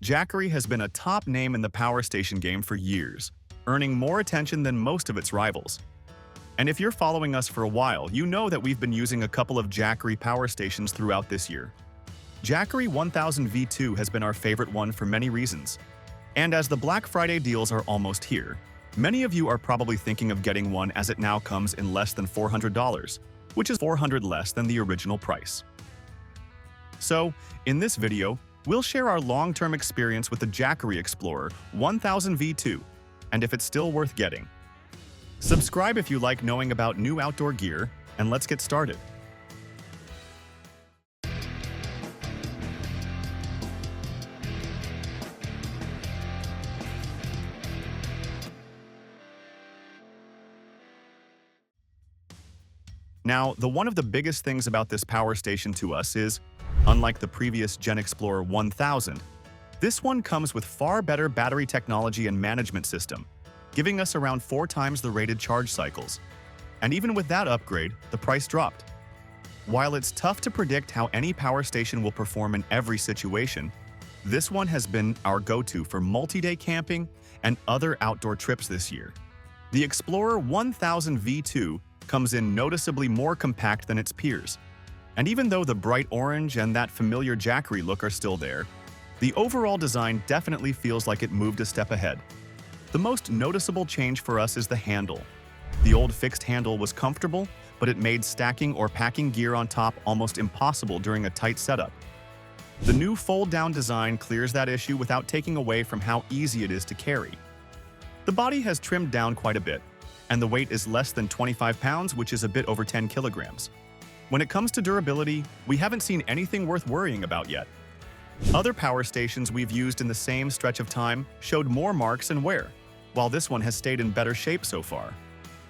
Jackery has been a top name in the power station game for years, earning more attention than most of its rivals. And if you're following us for a while, you know that we've been using a couple of Jackery power stations throughout this year. Jackery 1000 V2 has been our favorite one for many reasons. And as the Black Friday deals are almost here, many of you are probably thinking of getting one as it now comes in less than $400, which is $400 less than the original price. So, in this video, we'll share our long-term experience with the Jackery Explorer 1000 V2 and if it's still worth getting. Subscribe if you like knowing about new outdoor gear, and let's get started. Now, one of the biggest things about this power station to us is, unlike the previous Jackery Explorer 1000, this one comes with far better battery technology and management system, giving us around 4 times the rated charge cycles. And even with that upgrade, the price dropped. While it's tough to predict how any power station will perform in every situation, this one has been our go-to for multi-day camping and other outdoor trips this year. The Explorer 1000 V2 comes in noticeably more compact than its peers. And even though the bright orange and that familiar Jackery look are still there, the overall design definitely feels like it moved a step ahead. The most noticeable change for us is the handle. The old fixed handle was comfortable, but it made stacking or packing gear on top almost impossible during a tight setup. The new fold-down design clears that issue without taking away from how easy it is to carry. The body has trimmed down quite a bit, and the weight is less than 25 pounds, which is a bit over 10 kilograms. When it comes to durability, we haven't seen anything worth worrying about yet. Other power stations we've used in the same stretch of time showed more marks and wear, while this one has stayed in better shape so far.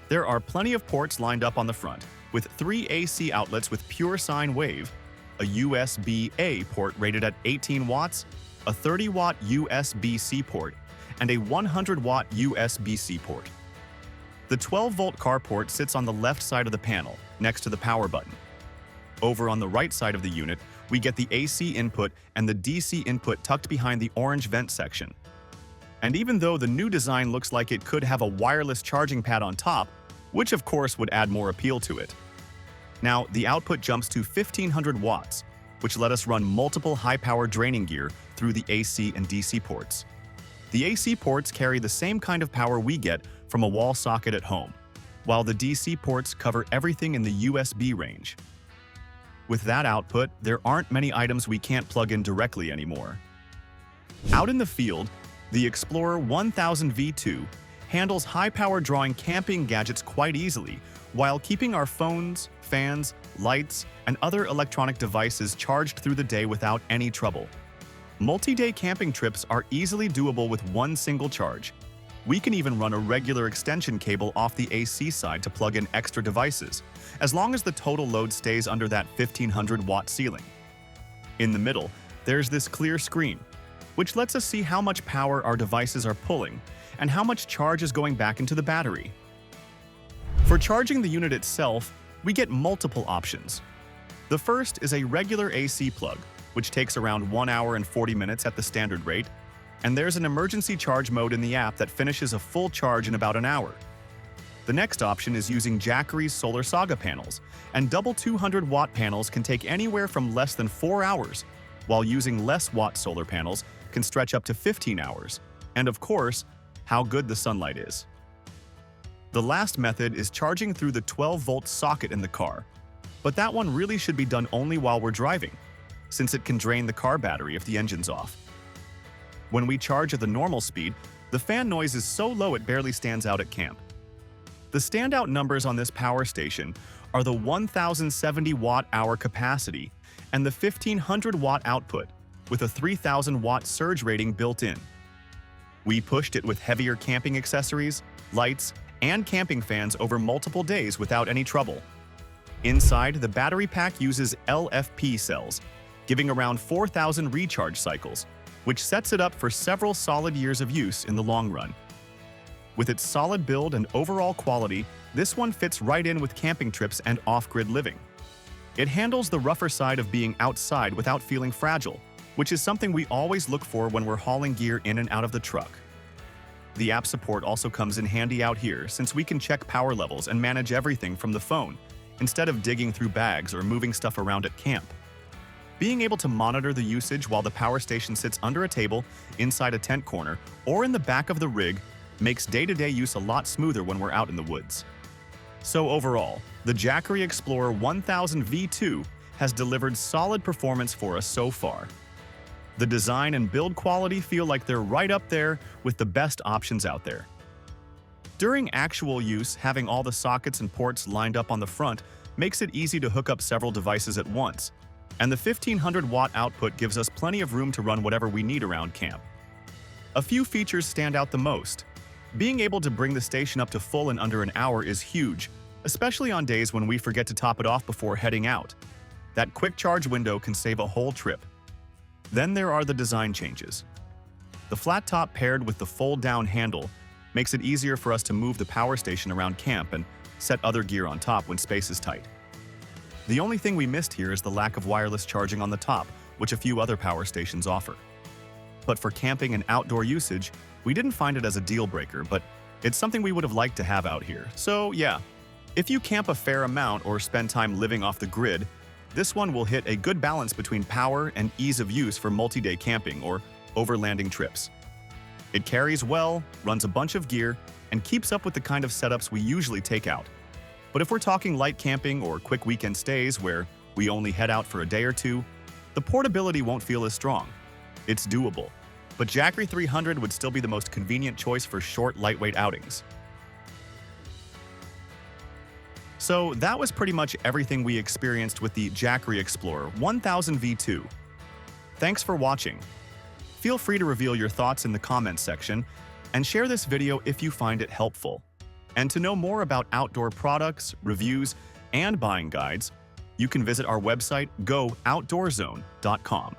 There are plenty of ports lined up on the front, with 3 AC outlets with pure sine wave, a USB-A port rated at 18 watts, a 30-watt USB-C port, and a 100-watt USB-C port. The 12-volt car port sits on the left side of the panel, next to the power button. Over on the right side of the unit, we get the AC input and the DC input tucked behind the orange vent section. And even though the new design looks like it could have a wireless charging pad on top, which of course would add more appeal to it. Now, the output jumps to 1500 watts, which let us run multiple high-power draining gear through the AC and DC ports. The AC ports carry the same kind of power we get from a wall socket at home, while the DC ports cover everything in the USB range. With that output, there aren't many items we can't plug in directly anymore. Out in the field, the Explorer 1000 V2 handles high-power drawing camping gadgets quite easily, while keeping our phones, fans, lights, and other electronic devices charged through the day without any trouble. Multi-day camping trips are easily doable with one single charge. We can even run a regular extension cable off the AC side to plug in extra devices, as long as the total load stays under that 1500-watt ceiling. In the middle, there's this clear screen, which lets us see how much power our devices are pulling and how much charge is going back into the battery. For charging the unit itself, we get multiple options. The first is a regular AC plug, which takes around 1 hour and 40 minutes at the standard rate, and there's an emergency charge mode in the app that finishes a full charge in about an hour. The next option is using Jackery's Solar Saga panels, and double 200-watt panels can take anywhere from less than 4 hours, while using less watt solar panels can stretch up to 15 hours. And of course, how good the sunlight is. The last method is charging through the 12-volt socket in the car, but that one really should be done only while we're driving, since it can drain the car battery if the engine's off. When we charge at the normal speed, the fan noise is so low it barely stands out at camp. The standout numbers on this power station are the 1070 watt-hour capacity and the 1500 watt output, with a 3000 watt surge rating built in. We pushed it with heavier camping accessories, lights, and camping fans over multiple days without any trouble. Inside, the battery pack uses LFP cells, giving around 4,000 recharge cycles, which sets it up for several solid years of use in the long run. With its solid build and overall quality, this one fits right in with camping trips and off-grid living. It handles the rougher side of being outside without feeling fragile, which is something we always look for when we're hauling gear in and out of the truck. The app support also comes in handy out here since we can check power levels and manage everything from the phone, instead of digging through bags or moving stuff around at camp. Being able to monitor the usage while the power station sits under a table, inside a tent corner, or in the back of the rig makes day-to-day use a lot smoother when we're out in the woods. So overall, the Jackery Explorer 1000 V2 has delivered solid performance for us so far. The design and build quality feel like they're right up there with the best options out there. During actual use, having all the sockets and ports lined up on the front makes it easy to hook up several devices at once, and the 1500-watt output gives us plenty of room to run whatever we need around camp. A few features stand out the most. Being able to bring the station up to full in under an hour is huge, especially on days when we forget to top it off before heading out. That quick charge window can save a whole trip. Then there are the design changes. The flat top paired with the fold-down handle makes it easier for us to move the power station around camp and set other gear on top when space is tight. The only thing we missed here is the lack of wireless charging on the top, which a few other power stations offer. But for camping and outdoor usage, we didn't find it as a deal breaker, but it's something we would have liked to have out here. So yeah, if you camp a fair amount or spend time living off the grid, this one will hit a good balance between power and ease of use for multi-day camping or overlanding trips. It carries well, runs a bunch of gear, and keeps up with the kind of setups we usually take out. But if we're talking light camping or quick weekend stays where we only head out for a day or two, the portability won't feel as strong. It's doable, but Jackery 300 would still be the most convenient choice for short, lightweight outings. So that was pretty much everything we experienced with the Jackery Explorer 1000 V2. Thanks for watching. Feel free to reveal your thoughts in the comments section and share this video if you find it helpful. And to know more about outdoor products, reviews, and buying guides, you can visit our website, GoOutdoorZone.com.